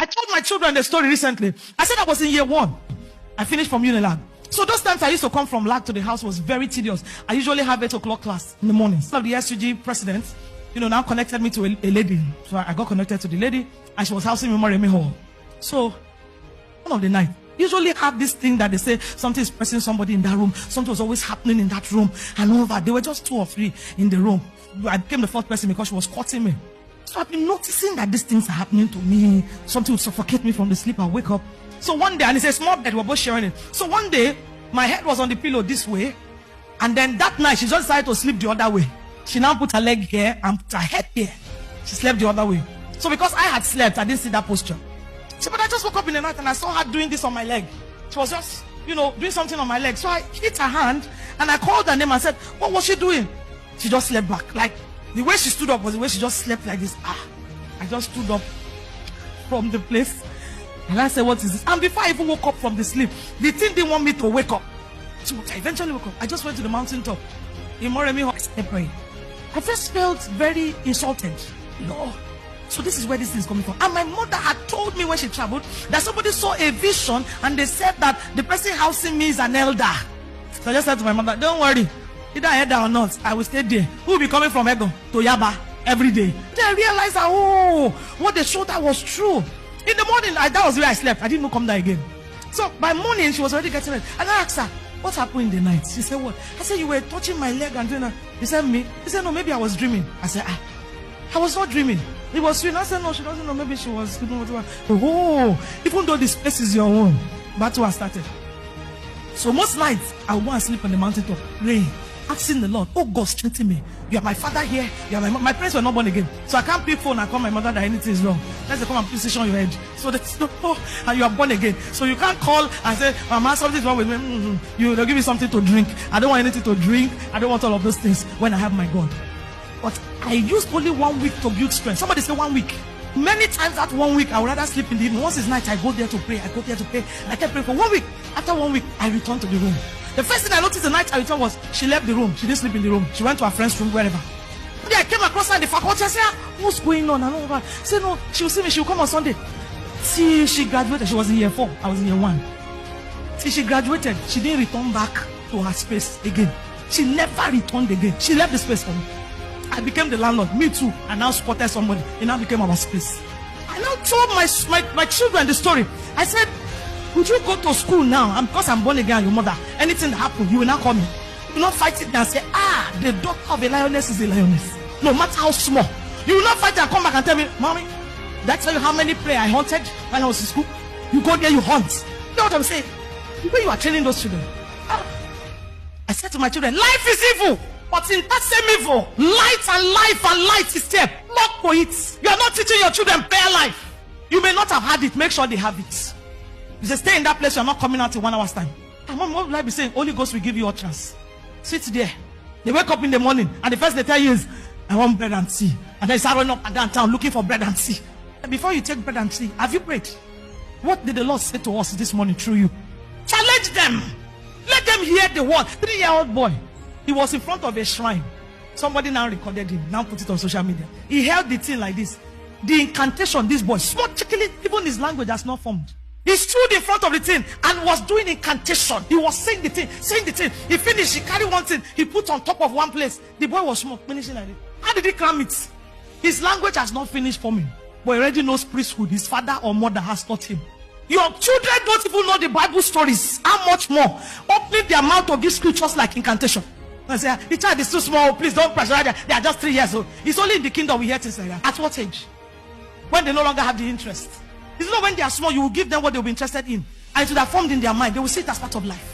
I told my children the story recently. I said I was in year 1. I finished from Unilag. So those times I used to come from LAG to the house was very tedious. I usually have 8 o'clock class in the morning. Some of the SUG presidents, now connected me to a lady. So I got connected to the lady, and she was housing me in Moremi Hall. So one of the night, usually have this thing that they say something is pressing somebody in that room. Something was always happening in that room. And all that. There were just 2 or 3 in the room. I became the 4th person because she was courting me. So I've been noticing that these things are happening to me. Something would suffocate me from the sleep. I'll wake up. So one day, and it's a small bed, we're both sharing it. So one day, my head was on the pillow this way. And then that night, she just decided to sleep the other way. She now put her leg here and put her head here. She slept the other way. So because I had slept, I didn't see that posture. So, but I just woke up in the night and I saw her doing this on my leg. She was just, doing something on my leg. So I hit her hand and I called her name and said, what was she doing? She just slept back. Like, the way she stood up was the way she just slept like this. I just stood up from the place. And I said, what is this? And before I even woke up from the sleep, the thing didn't want me to wake up. So I eventually woke up. I just went to the mountaintop. In Moremi Hall, I started praying. I first felt very insulted. So this is where this thing is coming from. And my mother had told me when she traveled that somebody saw a vision and they said that the person housing me is an elder. So I just said to my mother, don't worry. Either elder or not, I will stay there. Who will be coming from Egon to Yaba every day? Then I realized that, what they showed that was true. In the morning, that was where I slept. I didn't even come there again. So by morning, she was already getting ready. And I asked her, what happened in the night? She said, what? I said, you were touching my leg and doing that. He said, me? He said, no, maybe I was dreaming. I said, I was not dreaming. It was sweet. I said, no, she doesn't know. Maybe she was. Even though this place is your own, battle has started. So most nights, I will go and sleep on the mountaintop, pray, asking the Lord, oh God, strengthen me. You are my father here. You are my parents were not born again. So I can't pick phone and call my mother that anything is wrong. Let's come and position your head. So that's and you are born again. So you can't call and say, Mama, something is wrong with me. They'll give me something to drink. I don't want anything to drink. I don't want all of those things when I have my God. But I used only 1 week to build strength. Somebody say 1 week. Many times that 1 week, I would rather sleep in the evening. Once it's night, I go there to pray. I kept praying for 1 week. After 1 week, I returned to the room. The first thing I noticed the night I returned was she left the room. She didn't sleep in the room. She went to her friend's room, wherever. Then I came across her in the faculty. I said, what's going on? I don't know. She said, no, she'll see me. She'll come on Sunday. See, she graduated. She was in year 4. I was in year 1. See, she graduated. She didn't return back to her space again. She never returned again. She left the space for me. I became the landlord. Me too. I now spotted somebody. It now became our space. I now told my children the story. I said, would you go to school now? And because I'm born again, your mother, anything that happens, you will not call me. You will not fight it and say, the daughter of a lioness is a lioness. No matter how small. You will not fight and come back and tell me, Mommy, did I tell you how many prey I hunted when I was in school? You go there, you hunt. You know what I'm saying? When you are training those children. I said to my children, life is evil. But in that same evil, light and life and light is there. Not for it. You are not teaching your children bare life. You may not have had it. Make sure they have it. You say, stay in that place. You are not coming out in 1 hour's time. And Mom, what will I be saying? Holy Ghost will give you a chance. Sit there. They wake up in the morning and the first they tell you is, I want bread and tea. And then start running up and down town looking for bread and tea. And before you take bread and tea, have you prayed? What did the Lord say to us this morning through you? Challenge them. Let them hear the word. 3-year-old boy. He was in front of a shrine. Somebody now recorded him. Now put it on social media. He held the thing like this. The incantation, this boy, small chickily, even his language has not formed. He stood in front of the thing and was doing incantation. He was saying the thing. He finished, he carried one thing, he put on top of one place. The boy was small, finishing like this. How did he cram it? His language has not finished forming. But he already knows priesthood. His father or mother has taught him. Your children don't even know the Bible stories. How much more? Opening their mouth to give scriptures like incantation. I say, the child is too small, please don't pressure them. They are just 3 years old. It's only in the kingdom we hear things like that. At what age? When they no longer have the interest. It's not when they are small, you will give them what they will be interested in. And it will have formed in their mind. They will see it as part of life.